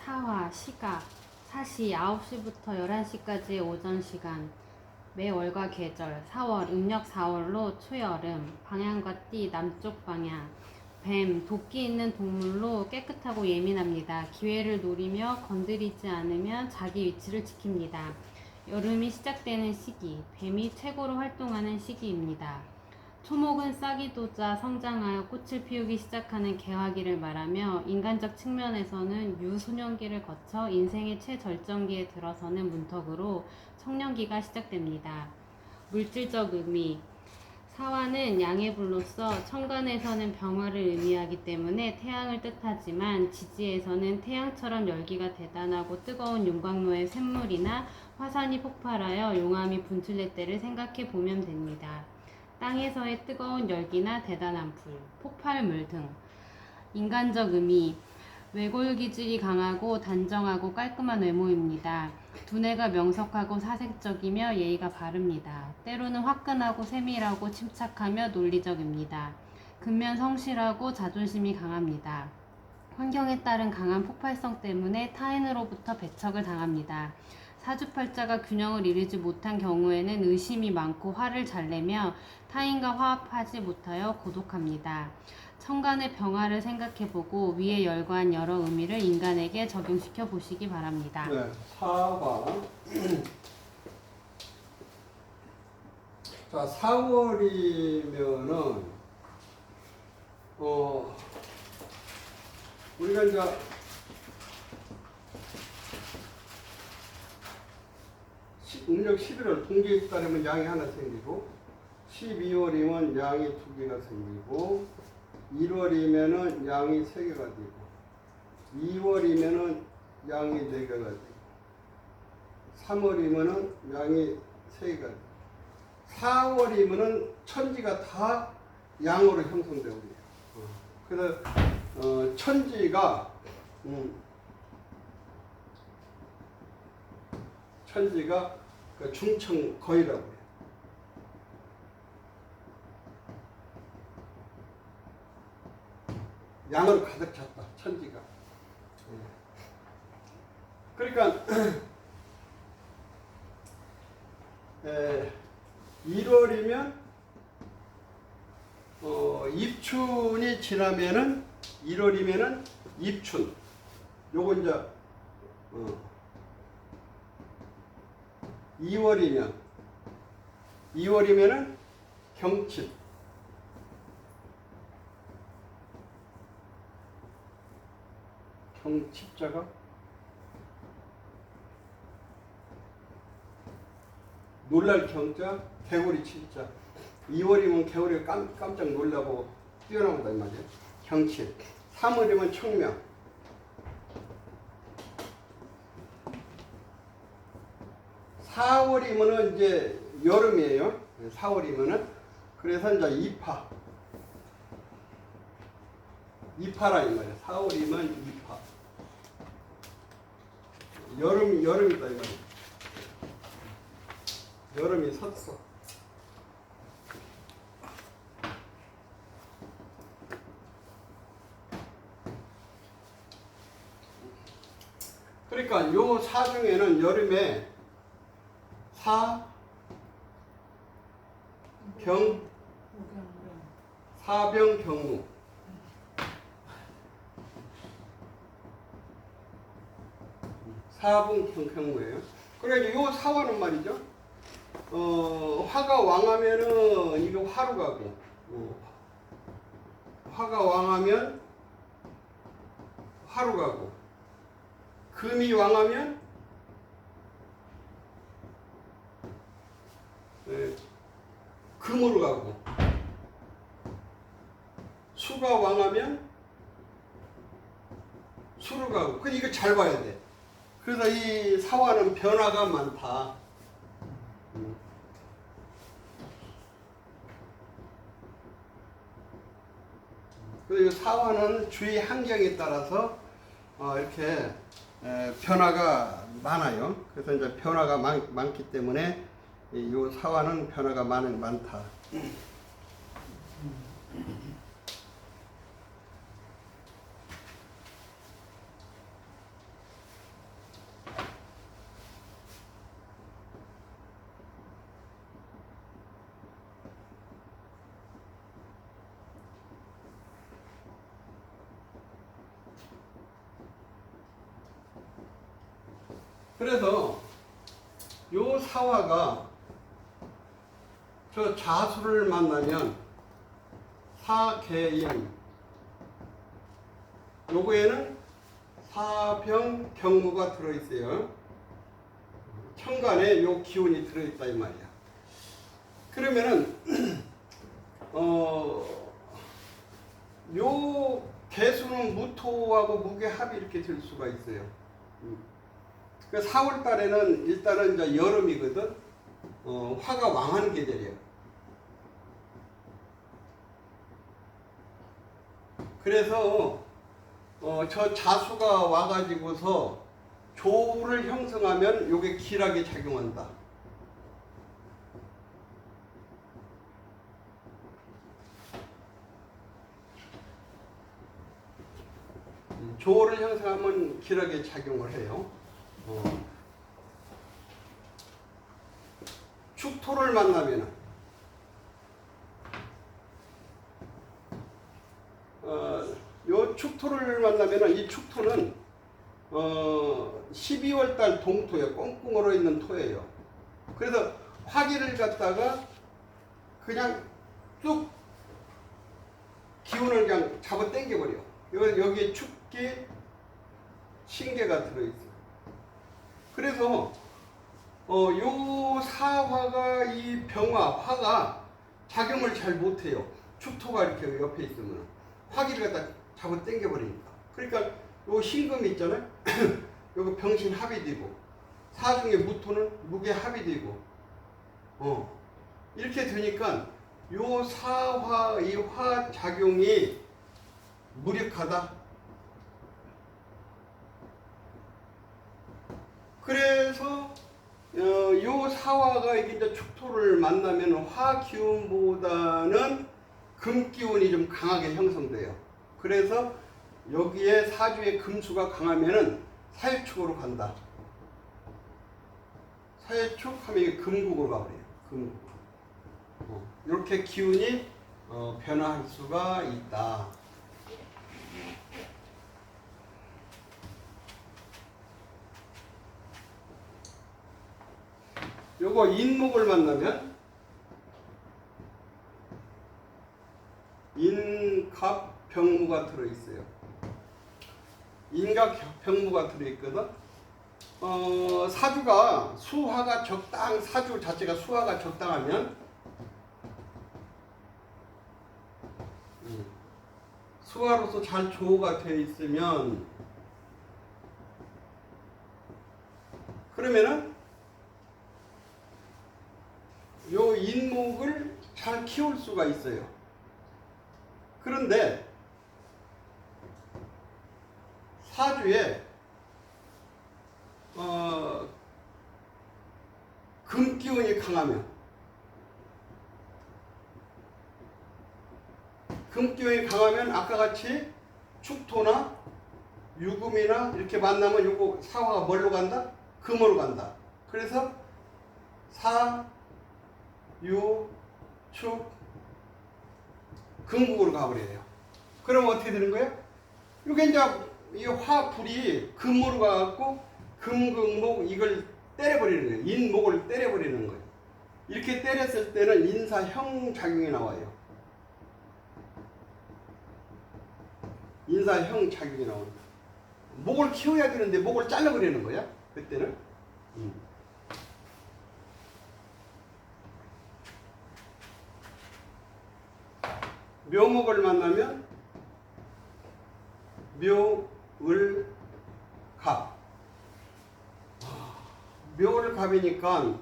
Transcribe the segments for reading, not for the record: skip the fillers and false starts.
사화, 시각, 사시 9시부터 11시까지의 오전 시간, 매월과 계절, 4월, 음력 4월로 초여름, 방향과 띠, 남쪽 방향, 뱀, 도끼 있는 동물로 깨끗하고 예민합니다. 기회를 노리며 건드리지 않으면 자기 위치를 지킵니다. 여름이 시작되는 시기, 뱀이 최고로 활동하는 시기입니다. 초목은 싹이 돋아 성장하여 꽃을 피우기 시작하는 개화기를 말하며 인간적 측면에서는 유소년기를 거쳐 인생의 최절정기에 들어서는 문턱으로 청년기가 시작됩니다. 물질적 의미, 사화는 양의 불로서 천간에서는 병화를 의미하기 때문에 태양을 뜻하지만 지지에서는 태양처럼 열기가 대단하고 뜨거운 용광로의 샘물이나 화산이 폭발하여 용암이 분출될 때를 생각해 보면 됩니다. 땅에서의 뜨거운 열기나 대단한 불, 폭발물 등. 인간적 의미, 외골 기질이 강하고 단정하고 깔끔한 외모입니다. 두뇌가 명석하고 사색적이며 예의가 바릅니다. 때로는 화끈하고 세밀하고 침착하며 논리적입니다. 근면 성실하고 자존심이 강합니다. 환경에 따른 강한 폭발성 때문에 타인으로부터 배척을 당합니다. 사주팔자가 균형을 이루지 못한 경우에는 의심이 많고 화를 잘 내며 타인과 화합하지 못하여 고독합니다. 천간의 병화를 생각해보고 위에 열거한 여러 의미를 인간에게 적용시켜 보시기 바랍니다. 네, 사화. 자, 4월이면은 우리가 이제 음력 11월 동기에 따르면 양이 하나 생기고 12월이면 양이 2개가 생기고 1월이면은 양이 3개가 되고 2월이면은 양이 4개가 되고 3월이면은 양이 3개가 되고 4월이면은 천지가 다 양으로 형성되고 있어요. 그래서 천지가 그 중청 거이라고 해요. 양으로 가득 찼다. 천지가. 그러니까 1월이면 입춘이 지나면은 1월이면은 입춘. 요거 이제 2월이면은 경칩. 경칩자가 놀랄 경자, 개구리 칠자. 2월이면 개구리가 깜짝 놀라고 뛰어나온다 이 말이에요. 경칩. 3월이면 청명. 4월이면은 이제 여름이에요. 4월이면은 그래서 이제 이파라 이 말이에요. 4월이면 이파. 여름이다 이 말이에요. 여름이 섰어. 그러니까 요 사 중에는 여름에 사병경무. 사병경무예요. 그러니까 요 사화는 말이죠. 화가 왕하면은 이거 화로 가고, 화가 왕하면 화로 가고, 금이 왕하면 금으로 가고, 수가 왕하면 수로 가고. 근데 이거 잘 봐야 돼. 그래서 이 사화는 변화가 많다. 그리고 사화는 주위 환경에 따라서 이렇게 변화가 많아요. 그래서 이제 변화가 많기 때문에 이 사화는 변화가 많다. 그래서 요 사화가 저 자수를 만나면 사계인, 요거에는 사병 경무가 들어있어요. 천간에 요 기운이 들어있다 이 말이야. 그러면은 요 개수는 무토하고 무게합이 이렇게 될 수가 있어요. 그 4월 달에는 일단은 이제 여름이거든. 화가 왕하는 계절이에요. 그래서 저 자수가 와가지고서 조를 형성하면 요게 기락에 작용한다. 조를 형성하면 기락에 작용을 해요. 축토를 만나면은 요 축토를 만나면은 이 축토는 12월 달 동토에 꽁꽁 얼어 있는 토예요. 그래서 화기를 갖다가 그냥 쭉 기운을 그냥 잡아 당겨버려. 여기에 축기, 신계가 들어있어요. 그래서 요 사화가 이 병화, 화가 작용을 잘 못해요. 축토가 이렇게 옆에 있으면 화기를 갖다 잡아 당겨버리니까. 그러니까 요 신금 있잖아요. 요거 병신 합이 되고 사중에 무토는 무게 합이 되고 이렇게 되니까 요 사화, 이 화 작용이 무력하다. 그래서 요 사화가 이제 축토를 만나면 화 기운보다는 금 기운이 좀 강하게 형성돼요. 그래서 여기에 사주에 금수가 강하면은 사유축으로 간다. 사유축 하면 이게 금국으로 가버려요. 금국. 이렇게 기운이 변화할 수가 있다. 요거 인목을 만나면 인갑병무가 들어있어요. 인갑병무가 들어있거든. 사주가 수화가 사주 자체가 수화가 적당하면 수화로서 잘 조호가 되어 있으면 그러면은 요 인목을 잘 키울 수가 있어요. 그런데 사주에 금기운이 강하면 아까 같이 축토나 유금이나 이렇게 만나면 요거 사화가 뭘로 간다? 금으로 간다. 그래서 사, 유, 축, 금국으로 가버려요. 그럼 어떻게 되는 거예요? 이게 이제 이 화불이 금으로 가갖고 금극목 이걸 때려버리는 거예요. 인목을 때려버리는 거예요. 이렇게 때렸을 때는 인사형 작용이 나와요. 인사형 작용이 나옵니다. 목을 키워야 되는데 목을 잘라버리는 거야. 그때는. 묘목을 만나면 묘을갑. 묘을갑이니까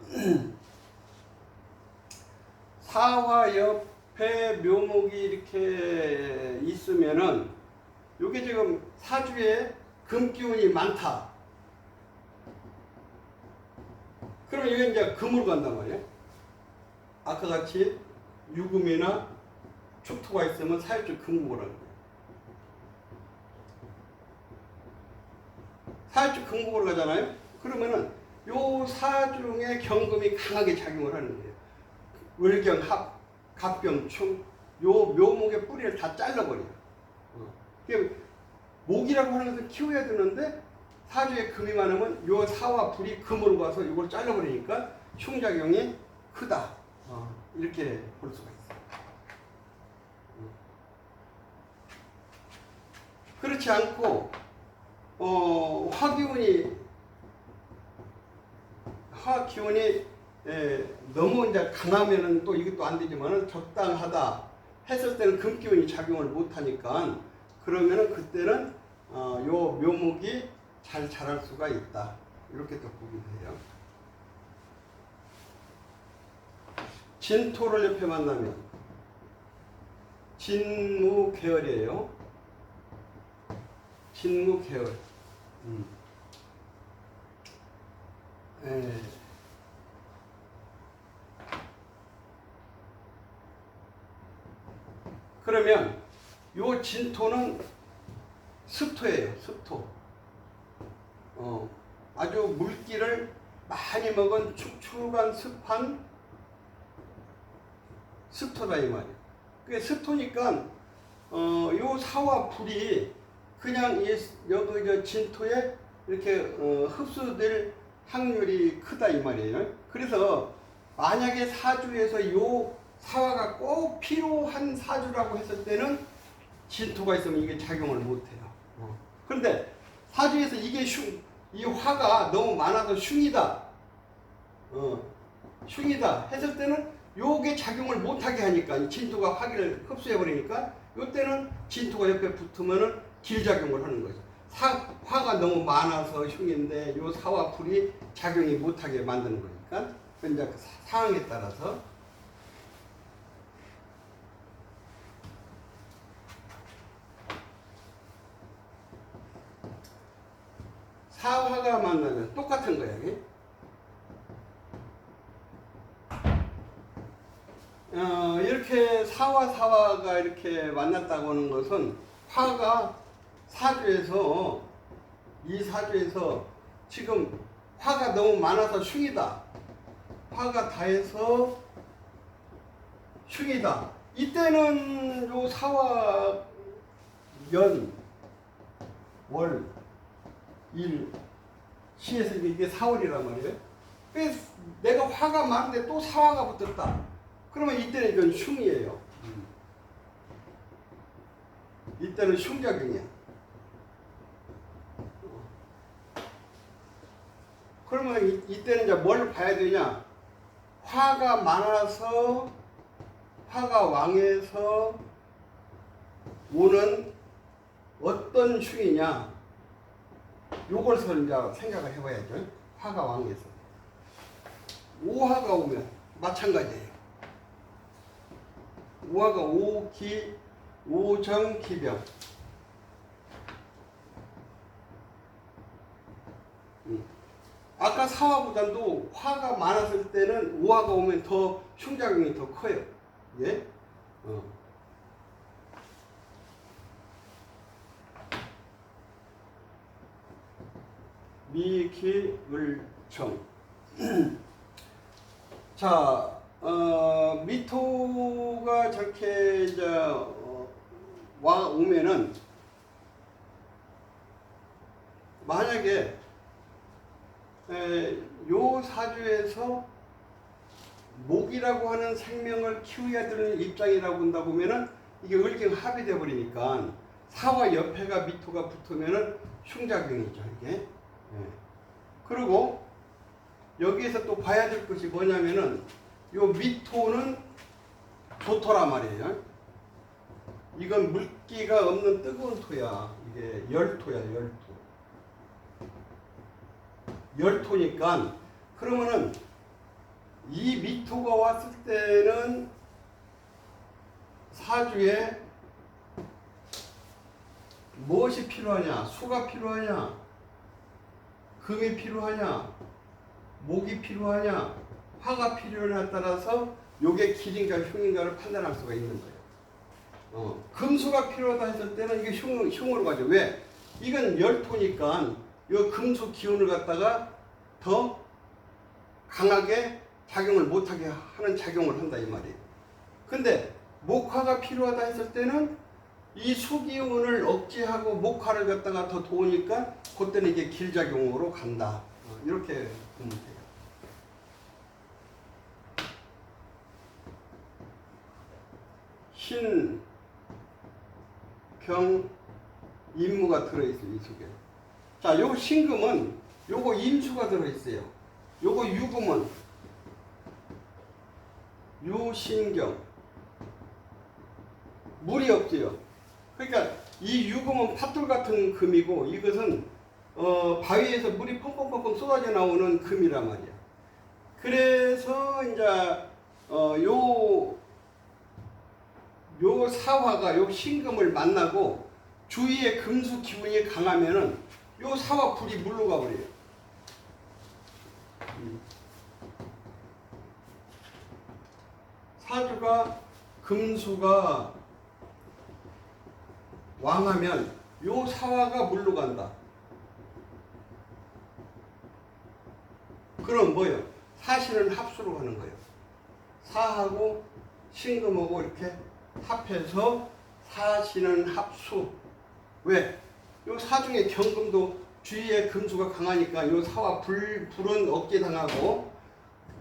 사화 옆에 묘목이 이렇게 있으면은 요게 지금 사주에 금기운이 많다. 그러면 이게 이제 금으로 간단 말이에요. 아까 같이 유금이나 축토가 있으면 사유축 금국을 하는 거예요. 사유축 금국을 가잖아요. 그러면은 요 사중에 경금이 강하게 작용을 하는 거예요. 을경합, 갑병충, 요 묘목의 뿌리를 다 잘라버려요. 목이라고 하는 것을 키워야 되는데 사주에 금이 많으면 요 사와 불이 금으로 가서 이걸 잘라버리니까 흉작용이 크다. 이렇게 볼 수가 있어요. 그렇지 않고 화기운이 너무 이제 강하면은 또 이것도 안 되지만은 적당하다 했을 때는 금기운이 작용을 못 하니까 그러면은 그때는 요 묘목이 잘 자랄 수가 있다. 이렇게 또 보기도 해요. 진토를 옆에 만나면 진무 계열이에요. 진무 계열. 그러면 요 진토는 습토예요. 습토. 아주 물기를 많이 먹은 축축한 습한 습토다 이 말이에요. 그게 습토니까 요 사와 불이 그냥 여기 저 진토에 이렇게 흡수될 확률이 크다 이 말이에요. 그래서 만약에 사주에서 요 사화가 꼭 필요한 사주라고 했을 때는 진토가 있으면 이게 작용을 못해요. 그런데 사주에서 이 화가 너무 많아서 흉이다. 흉이다 했을 때는 요게 작용을 못하게 하니까 진토가 화기를 흡수해버리니까 요때는 진토가 옆에 붙으면은 길작용을 하는 거죠. 화가 너무 많아서 흉인데 요 사와 불이 작용이 못하게 만드는 거니까 이제 그 상황에 따라서 사화가 만나면 똑같은 거야. 이게? 이렇게 사화가 이렇게 만났다고 하는 것은 화가 이 사주에서 지금 화가 너무 많아서 흉이다. 화가 다해서 흉이다. 이때는 요 사화 연, 월, 일, 시에서 이게 4월이란 말이에요. 그래서 내가 화가 많은데 또 사화가 붙었다. 그러면 이때는 이건 흉이에요. 이때는 흉작용이야. 그러면 이때는 이제 뭘 봐야 되냐? 화가 많아서 화가 왕해서 오는 어떤 흉이냐? 요걸 이제 생각을 해봐야죠. 화가 왕해서 오화가 오면 마찬가지예요. 오화가 오정기병. 아까 사화보다도 화가 많았을 때는 오화가 오면 더 흉작용이 더 커요. 예? 미기을정. 자, 미토가 저렇게 이제 와 오면은 만약에 요 사주에서 목이라고 하는 생명을 키워야 되는 입장이라고 한다 보면은 이게 을경합이 돼 버리니까 사와 옆에가 미토가 붙으면은 흉작용이죠 이게. 그리고 여기에서 또 봐야 될 것이 뭐냐면은 요 미토는 조토란 말이에요. 이건 물기가 없는 뜨거운 토야. 이게 열토야, 열토. 열토니까 그러면은 이 미토가 왔을 때는 사주에 무엇이 필요하냐? 수가 필요하냐? 금이 필요하냐? 목이 필요하냐? 화가 필요하냐에 따라서 요게 길인가 흉인가를 판단할 수가 있는 거예요. 금수가 필요하다 했을 때는 이게 흉으로 가죠. 왜? 이건 열토니까 요 금수 기운을 갖다가 더 강하게 작용을 못하게 하는 작용을 한다 이 말이에요. 근데 목화가 필요하다 했을 때는 이 수기운을 억제하고 목화를 갖다가 더 도우니까 그때는 이게 길작용으로 간다. 이렇게 보면 돼요. 신, 경, 임무가 들어있어요. 이 속에. 자, 요 신금은 요거 임수가 들어있어요. 요거 유금은 유신경. 물이 없어요. 그러니까 이 유금은 팥돌 같은 금이고 이것은 바위에서 물이 펑펑펑펑 쏟아져 나오는 금이란 말이야. 그래서 이제 요 사화가 요 신금을 만나고 주위에 금수 기운이 강하면은 요 사화 불이 물로 가버려요. 사주가 금수가 왕하면 요 사화가 물로 간다. 그럼 뭐예요? 사신은 합수로 가는 거예요. 사하고 신금하고 이렇게 합해서 사신은 합수. 왜? 요 사중에 경금도 주위에 금수가 강하니까 요 사와 불은 억제당하고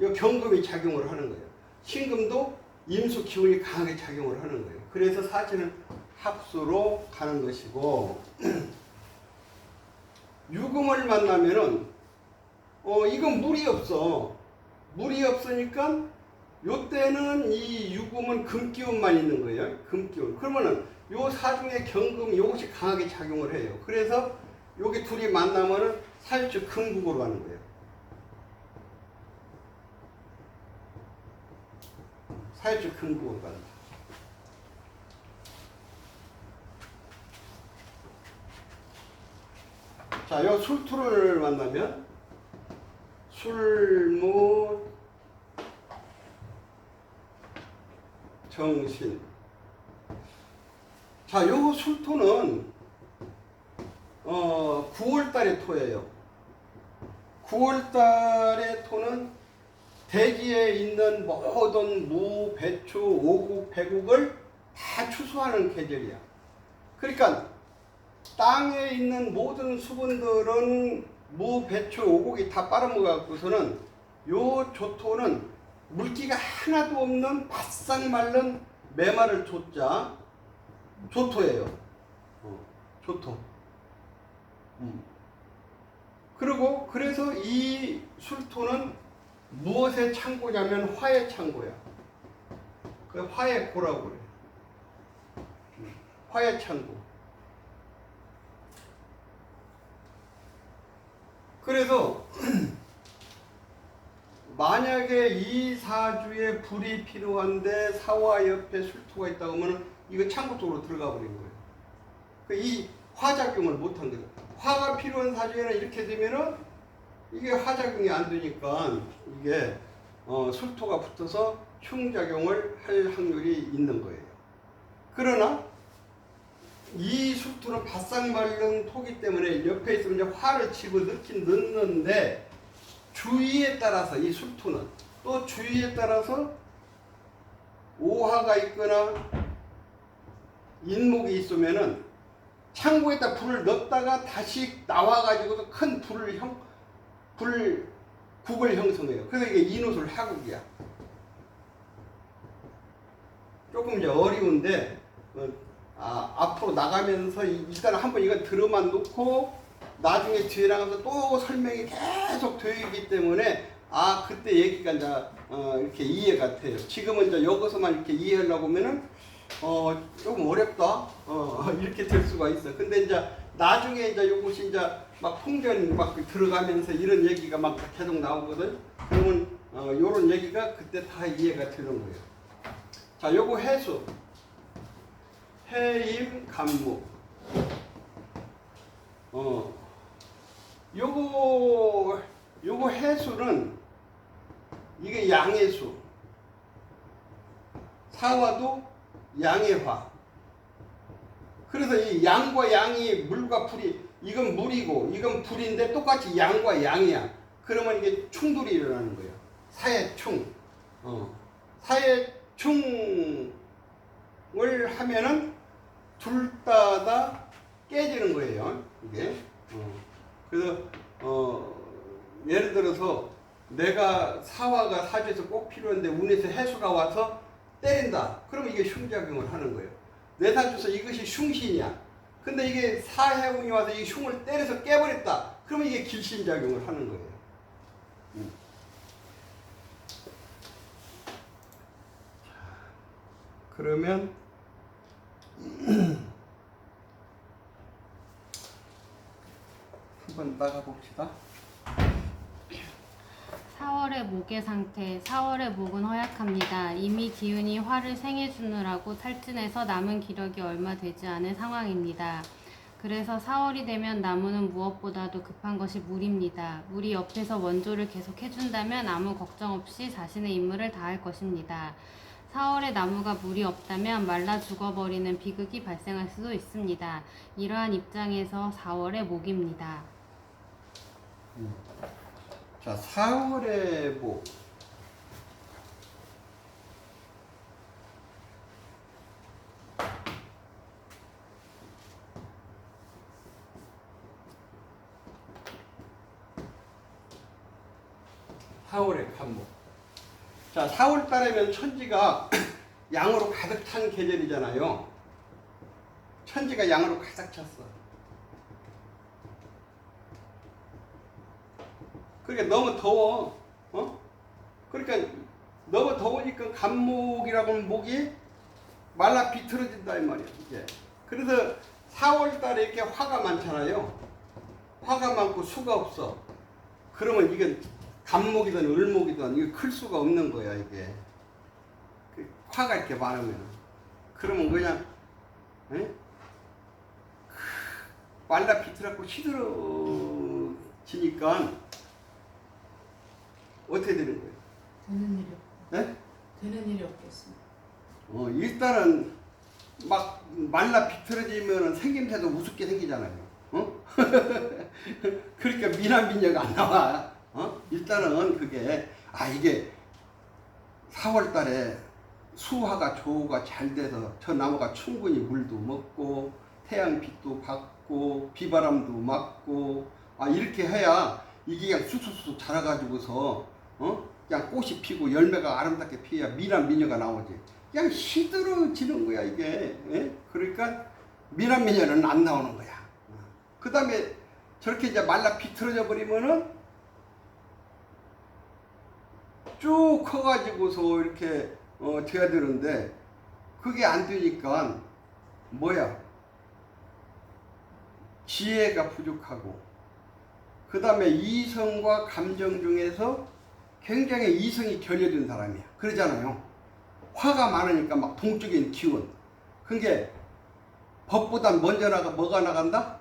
요 경금이 작용을 하는 거예요. 신금도 임수 기운이 강하게 작용을 하는 거예요. 그래서 사신은 합수로 가는 것이고 유금을 만나면은 이건 물이 없어. 물이 없으니까 요때는 이 유금은 금기운만 있는 거예요. 금기운. 그러면은 요 사중의 경금 요것이 강하게 작용을 해요. 그래서 여기 둘이 만나면은 사유축 금국으로 가는 거예요. 사유축 금국으로 간다. 자, 요 술토를 만나면 술무 정신. 자, 요 술토는 9월달의 토예요. 9월달의 토는 대지에 있는 모든 무, 배추, 오국, 배국을 다 추수하는 계절이야. 그러니까 땅에 있는 모든 수분들은 무, 배추, 오곡이 다 빨아먹어갖고서는 요 조토는 물기가 하나도 없는 바싹 마른 메마를 조자 조토예요. 조토. 그리고 그래서 이 술토는 무엇의 창고냐면 화의 창고야. 그 화의 고라고 그래. 화의 창고. 그래서 만약에 이 사주에 불이 필요한데 사화 옆에 술토가 있다고 하면 이거 창고 쪽으로 들어가 버린 거예요. 이 화작용을 못한 거예요. 화가 필요한 사주에는 이렇게 되면은 이게 화작용이 안 되니까 이게 술토가 붙어서 흉작용을 할 확률이 있는 거예요. 그러나 이 술토는 바싹 마른 토기 때문에 옆에 있으면 이제 화를 집어 넣는데 주위에 따라서 이 술토는 또 주위에 따라서 오화가 있거나 인목이 있으면은 창고에다 불을 넣었다가 다시 나와가지고도 큰 불국을 형성해요. 그래서 이게 인호술 하국이야. 조금 이제 어려운데 앞으로 나가면서 일단 한번 이거 들어만 놓고 나중에 뒤에 나가서 또 설명이 계속 되기 때문에 그때 얘기가 이제 이렇게 이해가 돼요. 지금은 이제 여기서만 이렇게 이해하려고 하면은 조금 어렵다 이렇게 될 수가 있어. 근데 이제 나중에 이제 요것이 이제 막 풍전 막 들어가면서 이런 얘기가 막 계속 나오거든. 그러면 요런 얘기가 그때 다 이해가 되는 거예요. 자, 요거 해수. 해임 간목. 요거 해수는 이게 양해수. 사화도 양해화. 그래서 이 양과 양이 물과 불이 이건 물이고 이건 불인데 똑같이 양과 양이야. 그러면 이게 충돌이 일어나는 거예요. 사해충. 사해충을 하면은 둘 다 깨지는 거예요. 이게. 그래서 예를 들어서 내가 사화가 사주에서 꼭 필요한데 운에서 해수가 와서 때린다. 그러면 이게 흉작용을 하는 거예요. 내 사주에서 이것이 흉신이야. 근데 이게 사해운이 와서 이 흉을 때려서 깨버렸다. 그러면 이게 길신작용을 하는 거예요. 그러면 한번 나가봅시다. 4월의 목의 상태. 4월의 목은 허약합니다. 이미 기운이 화를 생해주느라고 탈진해서 남은 기력이 얼마 되지 않은 상황입니다. 그래서 4월이 되면 나무는 무엇보다도 급한 것이 물입니다. 물이 옆에서 원조를 계속 해준다면 아무 걱정 없이 자신의 임무를 다할 것입니다. 4월에 나무가 물이 없다면 말라 죽어버리는 비극이 발생할 수도 있습니다. 이러한 입장에서 4월의 목입니다. 자, 4월의 목. (4월의) 간목. 자, 4월 달에면 천지가 양으로 가득 찬 계절이잖아요. 천지가 양으로 가득 찼어. 그러니까 너무 더워. 그러니까 너무 더우니까 간목이라고 하는 목이 말라 비틀어진다 이 말이야. 이게. 그래서 4월 달에 이렇게 화가 많잖아요. 화가 많고 수가 없어. 그러면 이건 간목이든 을목이든 이거 클 수가 없는 거야 이게. 화가 이렇게 많으면. 그러면 그냥 말라 비틀어갖고 시들어지니까 어떻게 되는 거예요? 되는 일이 네? 되는 일이 없겠습니다. 일단은 막 말라 비틀어지면 생김새도 우습게 생기잖아요. 그러니까 미남미녀가 안 나와. 일단은 그게 이게 4월 달에 수화가 조우가 잘 돼서 저 나무가 충분히 물도 먹고 태양빛도 받고 비바람도 맞고 이렇게 해야 이게 그냥 수수수 자라가지고서 그냥 꽃이 피고 열매가 아름답게 피어야 미남 미녀가 나오지. 그냥 시들어지는 거야 이게. 그러니까 미남 미녀는 안 나오는 거야. 그 다음에 저렇게 이제 말라 비틀어져 버리면은 쭉 커가지고서 이렇게 돼야 되는데 그게 안 되니까 뭐야? 지혜가 부족하고 그 다음에 이성과 감정 중에서 굉장히 이성이 결여된 사람이야. 그러잖아요. 화가 많으니까 막 동적인 기운. 그게 법보다 먼저 뭐가 나간다?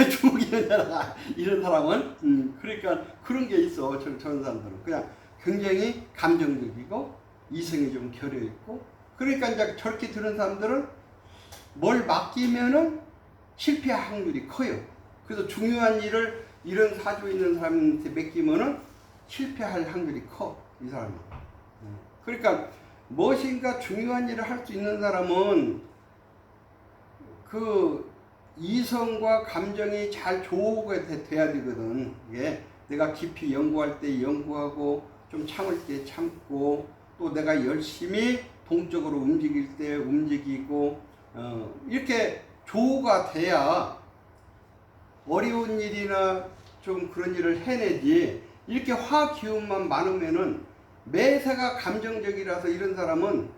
주먹이 먼저 나가. 이런 사람은. 그러니까 그런 게 있어. 저런 사람들은. 그냥 굉장히 감정적이고 이성이 좀 결여있고 그러니까 이제 저렇게 들은 사람들은 뭘 맡기면은 실패할 확률이 커요. 그래서 중요한 일을 이런 사주 있는 사람한테 맡기면은 실패할 확률이 커, 이 사람은. 그러니까 무엇인가 중요한 일을 할 수 있는 사람은 그 이성과 감정이 잘 조우가 돼야 되거든. 이게 내가 깊이 연구할 때 연구하고 좀 참을 때 참고 또 내가 열심히 동적으로 움직일 때 움직이고 이렇게 조우가 돼야 어려운 일이나 좀 그런 일을 해내지. 이렇게 화 기운만 많으면은 매사가 감정적이라서 이런 사람은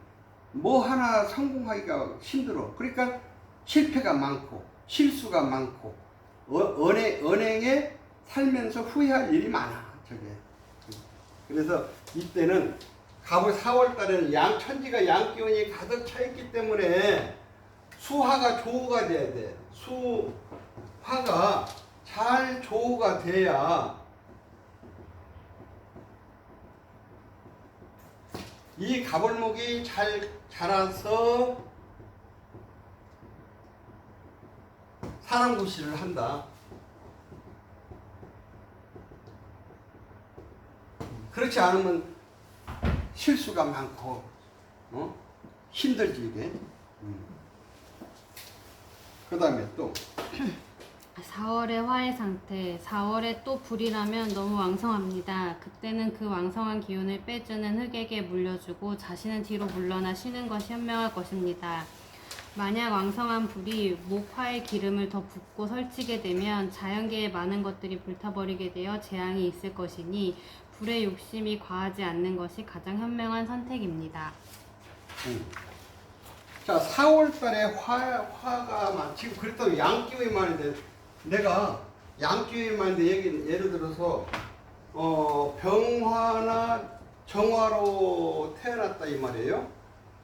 뭐 하나 성공하기가 힘들어. 그러니까 실패가 많고 실수가 많고 언행에 살면서 후회할 일이 많아. 저게. 그래서 이때는 갑을 4월 달에는 천지가 양기운이 가득 차 있기 때문에 수화가 조우가 돼야 돼. 수화가 잘 조우가 돼야 이 가벌목이 잘 자라서 사람구실을 한다. 그렇지 않으면 실수가 많고 힘들지 이게. 그 다음에 또 4월의 화의 상태. 4월에 또 불이라면 너무 왕성합니다. 그때는 그 왕성한 기운을 빼주는 흙에게 물려주고 자신은 뒤로 물러나 쉬는 것이 현명할 것입니다. 만약 왕성한 불이 목화의 기름을 더 붓고 설치게 되면 자연계의 많은 것들이 불타버리게 되어 재앙이 있을 것이니 불의 욕심이 과하지 않는 것이 가장 현명한 선택입니다. 자, 4월 달에 화가 지금 그랬더니 양기운이 많은데 내가 양기운이 많은데 예를 들어서 병화나 정화로 태어났다 이 말이에요.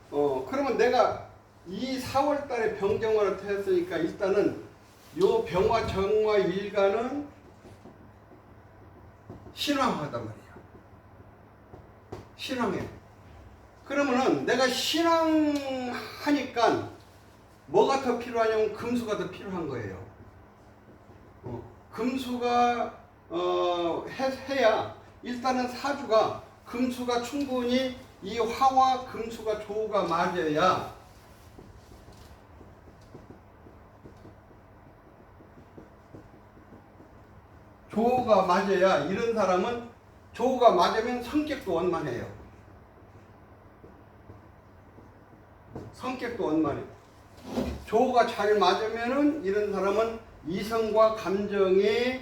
그러면 내가 이 4월 달에 병정화로 태어났으니까 일단은 요 병화 정화 일간은 신왕하단 말이야. 신왕해. 그러면은 내가 신앙하니까 뭐가 더 필요하냐면 금수가 더 필요한 거예요. 금수가 해야 일단은 사주가 금수가 충분히 이 화와 금수가 조우가 맞아야 조우가 맞아야 이런 사람은 조우가 맞으면 성격도 원만해요. 성격도 원만해. 조우가 잘 맞으면은 이런 사람은 이성과 감정이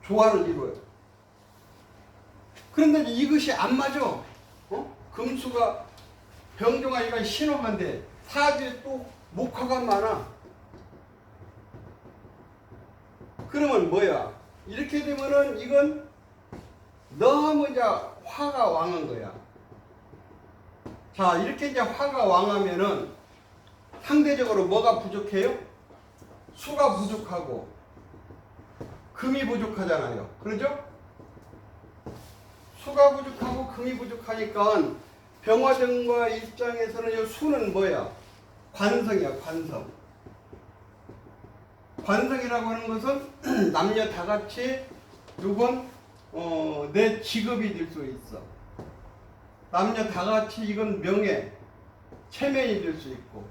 조화를 이루어요. 그런데 이것이 안 맞아. 금수가 병정화가 신호한데 사주에 또 목화가 많아. 그러면 뭐야? 이렇게 되면은 이건 너무 이제 화가 왕한 거야. 자, 이렇게 이제 화가 왕하면은 상대적으로 뭐가 부족해요? 수가 부족하고 금이 부족하잖아요. 그러죠? 수가 부족하고 금이 부족하니까 병화정과 입장에서는 이 수는 뭐야? 관성이야, 관성. 관성이라고 하는 것은 남녀 다 같이 이건 내 직업이 될 수 있어. 남녀 다 같이 이건 명예, 체면이 될 수 있고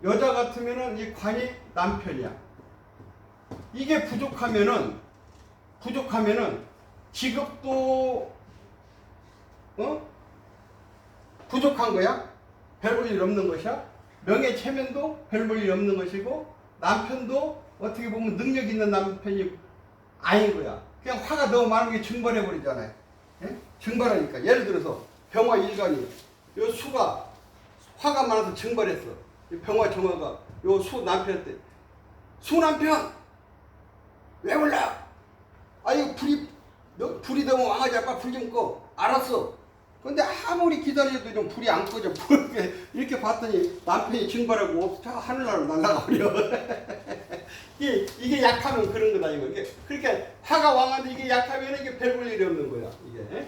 여자 같으면은 이 관이 남편이야. 이게 부족하면은 직업도 부족한 거야. 별 볼 일 없는 것이야. 명예 체면도 별 볼 일 없는 것이고 남편도 어떻게 보면 능력 있는 남편이 아닌 거야. 그냥 화가 너무 많은 게 증발해 버리잖아요. 예? 증발하니까 예를 들어서 병화 일간이 요 수가 화가 많아서 증발했어. 병화 정화가 요 수 남편한테 수 남편 왜 몰라? 아유 불이 너무 왕하지 아빠 불 좀 꺼. 알았어. 근데 아무리 기다려도 좀 불이 안 꺼져. 이렇게 봤더니 남편이 증발하고 하늘나라로 날아가 버려. 이게 약하면 그런 거다 이거. 그러니까 화가 왕한데 이게 약하면 이게 별 볼 일이 없는 거야. 이게.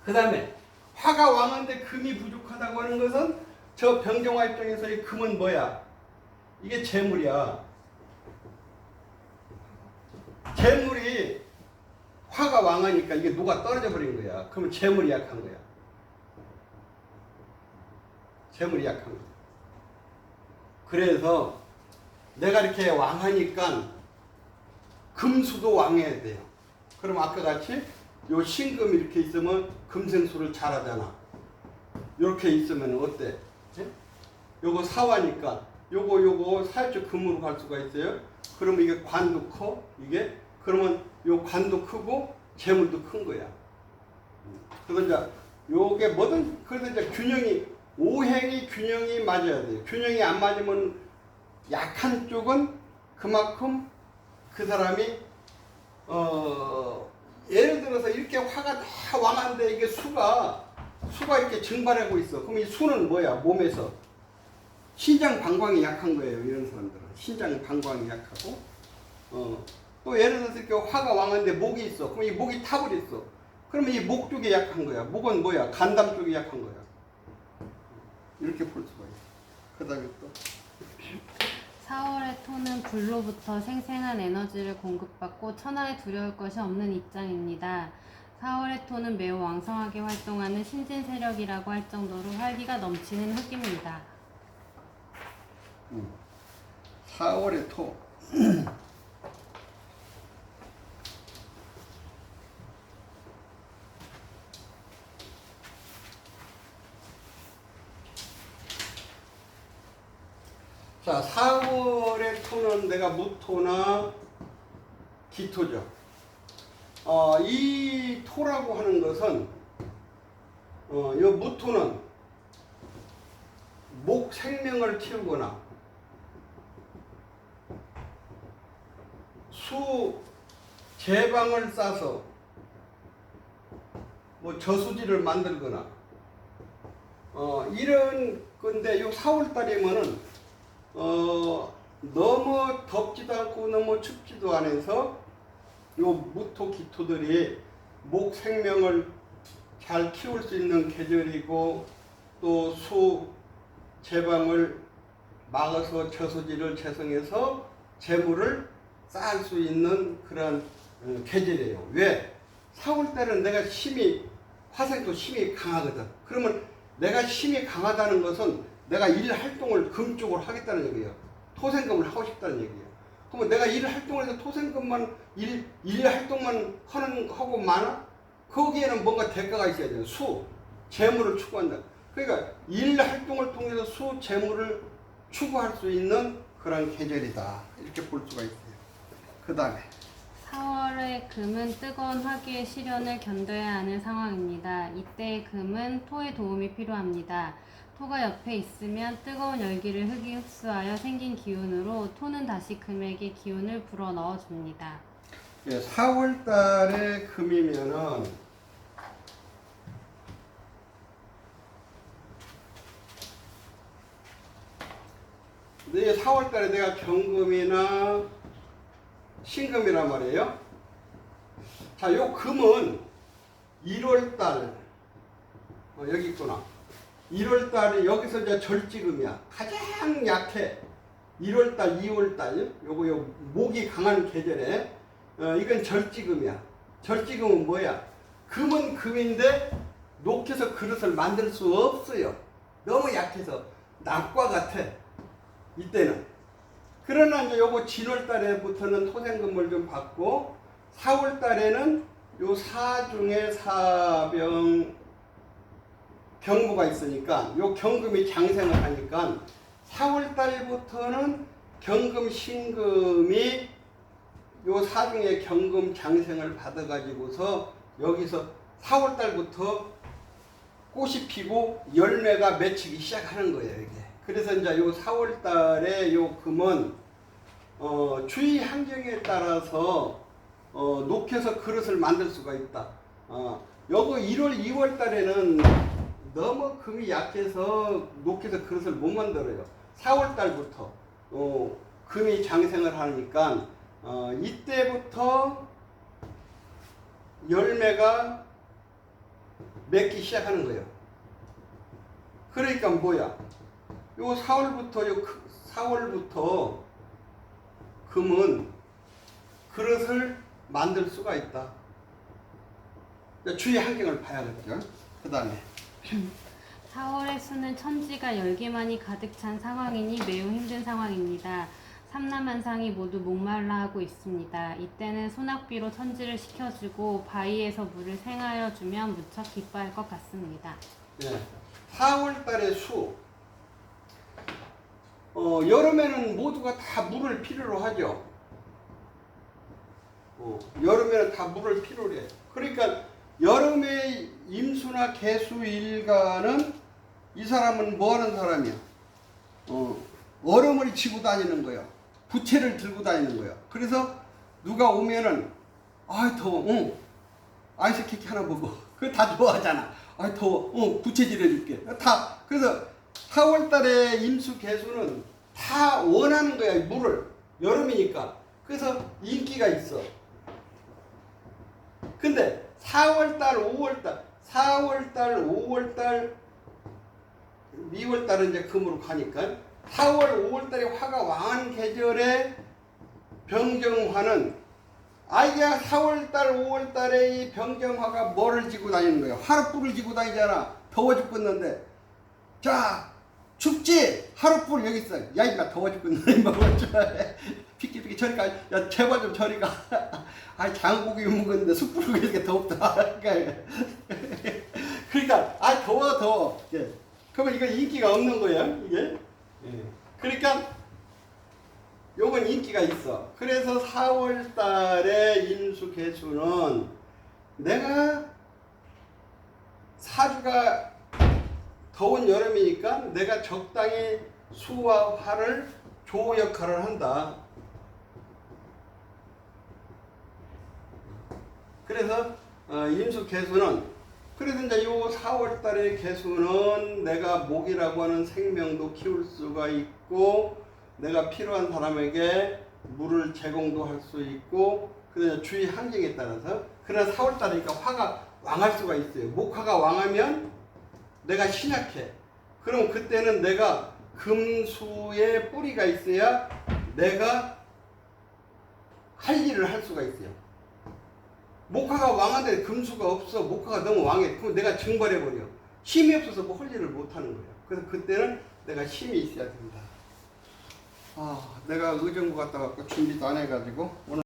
그 다음에 화가 왕한데 금이 부족하다고 하는 것은 저 병정화 입장에서 이 금은 뭐야? 이게 재물이야. 재물이 화가 왕하니까 이게 녹아 떨어져 버린 거야. 그러면 재물이 약한 거야. 재물이 약한 거야. 그래서 내가 이렇게 왕하니까 금수도 왕해야 돼요. 그럼 아까 같이 요 신금이 이렇게 있으면 금생수를 잘하잖아. 이렇게 있으면 어때? 예? 요거 사화니까 요거 살짝 금으로 갈 수가 있어요. 그러면 이게 관도 커. 이게 그러면 요 관도 크고 재물도 큰 거야. 그래서 이제 요게 뭐든 그래서 이제 균형이 오행이 균형이 맞아야 돼요. 균형이 안 맞으면 약한 쪽은 그만큼 그 사람이 예를 들어서 이렇게 화가 다 왕한데 이게 수가 이렇게 증발하고 있어. 그럼 이 수는 뭐야? 몸에서 신장 방광이 약한 거예요. 이런 사람들은 신장 방광이 약하고 또 예를 들어서 이렇게 화가 왕한데 목이 있어. 그럼 이 목이 타버렸어. 그러면 이 목 쪽이 약한 거야. 목은 뭐야? 간담 쪽이 약한 거야. 이렇게 볼 수가 있어. 그 다음에 또 4월의 토는 불로부터 생생한 에너지를 공급받고 천하에 두려울 것이 없는 입장입니다. 4월의 토는 매우 왕성하게 활동하는 신진 세력이라고 할 정도로 활기가 넘치는 흙입니다. 4월의 토. 자, 4월의 토는 내가 무토나 기토죠. 이 토라고 하는 것은, 이 무토는 목 생명을 키우거나 수 제방을 싸서 뭐 저수지를 만들거나 이런 건데, 요 4월 달이면은 너무 덥지도 않고 너무 춥지도 않아서 요 무토 기토들이 목 생명을 잘 키울 수 있는 계절이고, 또 수 제방을 막아서 저수지를 재성해서 재물을 쌓을 수 있는 그런 계절이에요. 왜? 4월 달은 내가 힘이, 화생도 힘이 강하거든. 그러면 내가 힘이 강하다는 것은 내가 일 활동을 금 쪽으로 하겠다는 얘기예요. 토생금을 하고 싶다는 얘기예요. 그러면 내가 일 활동을 해서 토생금만 일 활동만 하고 많아? 거기에는 뭔가 대가가 있어야 돼요. 수, 재물을 추구한다. 그러니까 일 활동을 통해서 수, 재물을 추구할 수 있는 그런 계절이다. 이렇게 볼 수가 있어요. 그 다음에 4월의 금은 뜨거운 화기의 시련을 견뎌야 하는 상황입니다. 이때의 금은 토의 도움이 필요합니다. 토가 옆에 있으면 뜨거운 열기를 흙이 흡수하여 생긴 기운으로 토는 다시 금에게 기운을 불어 넣어줍니다. 4월 달에 금이면은 네, 4월 달에 내가 경금이나 신금이란 말이에요. 자, 요 금은 1월 달, 여기 있구나. 1월 달에 여기서 이제 절지금이야. 가장 약해. 1월 달, 2월 달, 요거 목이 강한 계절에, 이건 절지금이야. 절지금은 뭐야? 금은 금인데 녹여서 그릇을 만들 수 없어요. 너무 약해서 낙과 같아. 이때는. 그러나 이제 요거 진월 달에부터는 토생금을 좀 받고, 4월 달에는 요 사중에 사병 경부가 있으니까 요 경금이 장생을 하니까 4월 달부터는 경금 신금이 요 사중에 경금 장생을 받아 가지고서 여기서 4월 달부터 꽃이 피고 열매가 맺히기 시작하는 거예요, 이게. 그래서 이제 요 4월 달에 요 금은 주위 환경에 따라서 녹여서 그릇을 만들 수가 있다. 요거 1월, 2월 달에는 너무 금이 약해서 녹여서 그릇을 못 만들어요. 4월 달부터 금이 장생을 하니까 이때부터 열매가 맺기 시작하는 거예요. 그러니까 뭐야? 요 4월부터 금은 그릇을 만들 수가 있다. 주위 환경을 봐야겠죠. 그 다음에 4월의 수는 천지가 열기만이 가득 찬 상황이니 매우 힘든 상황입니다. 삼남한상이 모두 목말라 하고 있습니다. 이때는 소낙비로 천지를 식혀주고 바위에서 물을 생하여 주면 무척 기뻐할 것 같습니다. 네. 4월 달의 수. 여름에는 모두가 다 물을 필요로 하죠. 여름에는 다 물을 필요로 해요. 그러니까 여름에 임수나 개수 일가는 이 사람은 뭐 하는 사람이야? 얼음을 지고 다니는 거예요. 부채를 들고 다니는 거예요. 그래서 누가 오면은 더워. 아이스케이크 하나 먹어. 그거 다 좋아하잖아. 더워. 부채질 해줄게. 다. 그래서 4월 달에 임수 개수는 다 원하는 거야, 물을. 여름이니까. 그래서 인기가 있어. 근데 4월 달, 5월 달, 4월 달, 5월 달, 2월 달은 이제 금으로 가니까 4월, 5월달에 화가 왕한 계절에 병정화는 이게 4월달, 5월달에 이 병정화가 뭐를 지고 다니는 거야? 하룻불을 지고 다니잖아. 더워 죽겠는데. 자, 춥지? 하룻불 여기 있어. 야, 이마 더워 죽겠는데. 뭐 어쩌해. 피키피키 저리 가. 야, 제발 좀 저리 가. 장고기 먹었는데 숯불을 이렇게 덥다. 그러니까, 더워. 예. 그러면 이거 인기가 없는 거야, 이게? 예. 그러니까, 요건 인기가 있어. 그래서 4월 달에 임수 개수는 내가 사주가 더운 여름이니까 내가 적당히 수와 화를 조 역할을 한다. 그래서 임수 개수는 그래서 이제 요 4월 달의 개수는 내가 목이라고 하는 생명도 키울 수가 있고 내가 필요한 사람에게 물을 제공도 할 수 있고 그래서 주의 환경에 따라서 그러나 4월 달이니까 화가 왕할 수가 있어요. 목화가 왕하면 내가 신약해. 그럼 그때는 내가 금수의 뿌리가 있어야 내가 할 일을 할 수가 있어요. 목화가 왕한데 금수가 없어. 목화가 너무 왕해. 그럼 내가 증발해버려. 힘이 없어서 뭐 할 일을 못하는 거예요. 그래서 그때는 내가 힘이 있어야 된다. 내가 의정부 갔다 왔고 준비도 안 해가지고 오늘